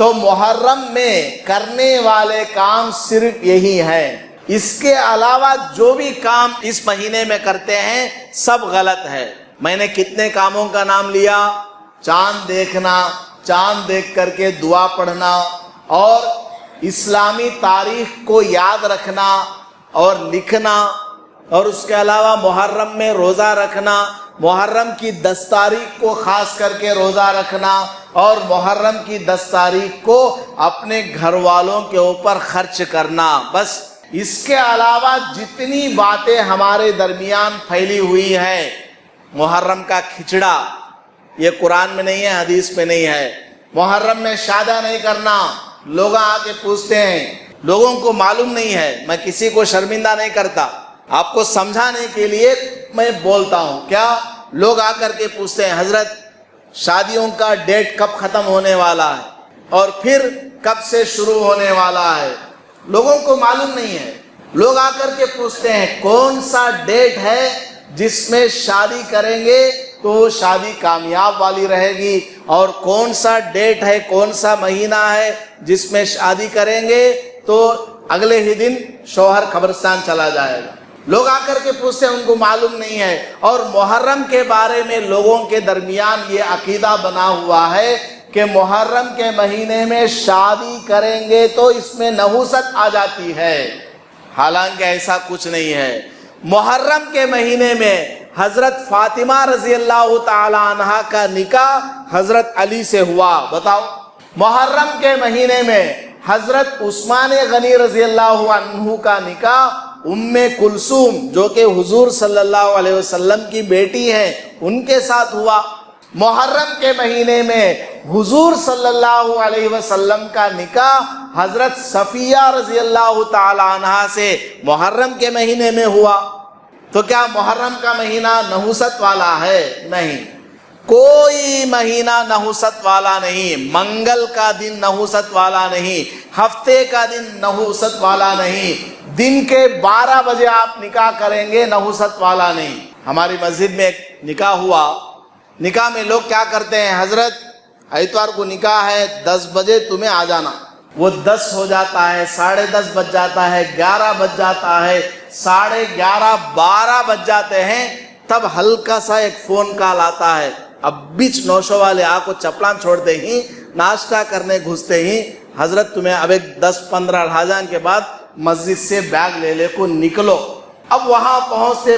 تو محرم میں کرنے والے کام صرف یہی ہیں، اس کے علاوہ جو بھی کام اس مہینے میں کرتے ہیں سب غلط ہے۔ میں نے کتنے کاموں کا نام لیا؟ چاند دیکھنا، چاند دیکھ کر کے دعا پڑھنا، اور اسلامی تاریخ کو یاد رکھنا اور لکھنا، اور اس کے علاوہ محرم میں روزہ رکھنا، محرم کی 10 تاریخ کو خاص کر کے روزہ رکھنا، اور محرم کی 10 تاریخ کو اپنے گھر والوں کے اوپر خرچ کرنا۔ بس اس کے علاوہ جتنی باتیں ہمارے درمیان پھیلی ہوئی ہیں، محرم کا کھچڑا، یہ قرآن میں نہیں ہے، حدیث میں نہیں ہے۔ محرم میں شادی نہیں کرنا، لوگ آ کے پوچھتے ہیں، لوگوں کو معلوم نہیں ہے، میں کسی کو شرمندہ نہیں کرتا، آپ کو سمجھانے کے لیے میں بولتا ہوں۔ کیا لوگ آ کر کے پوچھتے ہیں، حضرت شادیوں کا ڈیٹ کب ختم ہونے والا ہے اور پھر کب سے شروع ہونے والا ہے؟ لوگوں کو معلوم نہیں ہے۔ لوگ آ کر کے پوچھتے ہیں کون سا ڈیٹ ہے جس میں شادی کریں گے تو وہ شادی کامیاب والی رہے گی، اور کون سا ڈیٹ ہے، کون سا مہینہ ہے جس میں شادی کریں گے تو اگلے ہی دن شوہر قبرستان چلا جائے گا۔ لوگ آ کر کے پوچھتے ہیں، ان کو معلوم نہیں ہے۔ اور محرم کے بارے میں لوگوں کے درمیان یہ عقیدہ بنا ہوا ہے کہ محرم کے مہینے میں شادی کریں گے تو اس میں نحوست آ جاتی ہے، حالانکہ ایسا کچھ نہیں ہے۔ محرم کے مہینے میں حضرت فاطمہ رضی اللہ تعالی عنہا کا نکاح حضرت علی سے ہوا۔ بتاؤ، محرم کے مہینے میں حضرت عثمان غنی رضی اللہ عنہ کا نکاح ام کلثوم، جو کہ حضور صلی اللہ علیہ وسلم کی بیٹی ہیں، ان کے ساتھ ہوا۔ محرم کے مہینے میں حضور صلی اللہ علیہ وسلم کا نکاح حضرت صفیہ رضی اللہ تعالی عنہا سے محرم کے مہینے میں ہوا۔ تو کیا محرم کا مہینہ نحوست والا ہے؟ نہیں، کوئی مہینہ نحوست والا نہیں۔ منگل کا دن نحوست والا نہیں، ہفتے کا دن نحوست والا نہیں، دن کے 12 بجے آپ نکاح کریں گے نحوست والا نہیں۔ ہماری مسجد میں ایک نکاح ہوا، نکاح میں لوگ کیا کرتے ہیں، حضرت اتوار کو نکاح ہے، 10 بجے تمہیں آ جانا۔ وہ 10 ہو جاتا ہے، 10:30 بج جاتا ہے، 11 بج جاتا ہے، 11:30 12 بج جاتے ہیں، تب ہلکا سا ایک فون کال آتا ہے۔ اب بیچ نوشوں والے آ کو چپلان چھوڑتے ہی، ناشتہ کرنے گھستے ہی، حضرت تمہیں اب ایک 10-15 اذان کے بعد مسجد سے بیگ لے لے کو نکلو۔ اب وہاں پہنچتے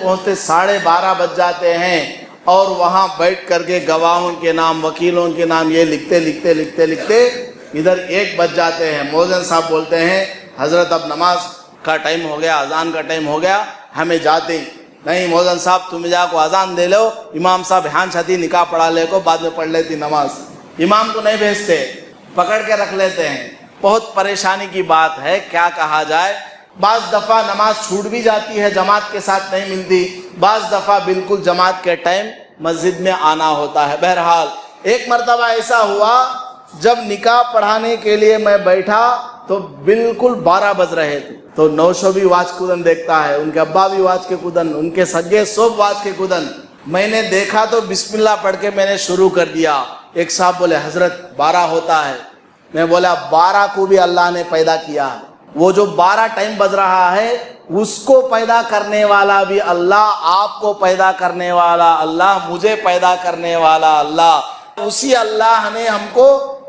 12:30 بج جاتے ہیں، اور وہاں بیٹھ کر کے گواہوں کے نام، وکیلوں کے نام یہ لکھتے ادھر 1 بج جاتے ہیں۔ مؤذن صاحب بولتے ہیں، حضرت اب نماز کا ٹائم ہو گیا، اذان کا ٹائم ہو گیا، ہمیں جاتے نہیں۔ مؤذن صاحب تم جا کو اذان دے لو، امام صاحب ہان چھتی نکاح پڑھا لے کو، بعد میں پڑھ لیتی نماز۔ امام کو نہیں بھیجتے، پکڑ کے رکھ لیتے ہیں۔ بہت پریشانی کی بات ہے، کیا کہا جائے۔ بعض دفعہ نماز چھوٹ بھی جاتی ہے، جماعت کے ساتھ نہیں ملتی، بعض دفعہ بالکل جماعت کے ٹائم مسجد میں آنا ہوتا ہے۔ بہرحال ایک مرتبہ ایسا ہوا، جب نکاح پڑھانے کے لیے میں بیٹھا تو بالکل 12 بج رہے تھے، تو نوشو بھی واچ کودن دیکھتا ہے، ان کے ابا بھی واچ کے کودن، ان کے سگے سب واچ کے کودن۔ میں نے دیکھا تو بسم اللہ پڑھ کے میں نے شروع کر دیا۔ ایک صاحب بولے، حضرت 12 ہوتا ہے۔ میں بولا 12 کو بھی اللہ نے پیدا کیا ہے، وہ جو 12 ٹائم بج رہا ہے اس کو پیدا کرنے والا بھی اللہ، آپ کو پیدا کرنے والا اللہ، مجھے پیدا کرنے والا اللہ، اسی اللہ نے ہم کو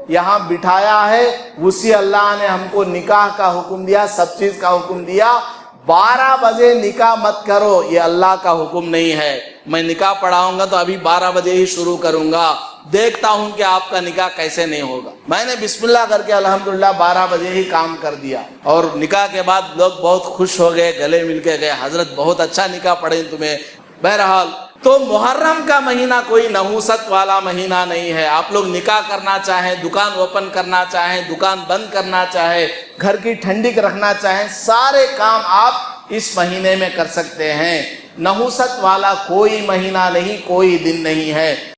یہاں بٹھایا ہے، اسی اللہ نے ہم کو نکاح کا حکم دیا، سب چیز کا حکم دیا۔ 12 بجے نکاح مت کرو، یہ اللہ کا حکم نہیں ہے۔ میں نکاح پڑھاؤں گا تو ابھی 12 بجے ہی شروع کروں گا، دیکھتا ہوں کہ آپ کا نکاح کیسے نہیں ہوگا۔ میں نے بسم اللہ کر کے الحمدللہ 12 بجے ہی کام کر دیا، اور نکاح کے بعد لوگ بہت خوش ہو گئے، گلے مل کے گئے، حضرت بہت اچھا نکاح پڑھے تمہیں۔ بہرحال تو محرم کا مہینہ کوئی نحوست والا مہینہ نہیں ہے۔ آپ لوگ نکاح کرنا چاہیں، دکان اوپن کرنا چاہیں، دکان بند کرنا چاہیں، گھر کی ٹھنڈک رکھنا چاہیں، سارے کام آپ اس مہینے میں کر سکتے ہیں۔ نحوست والا کوئی مہینہ نہیں، کوئی دن نہیں ہے۔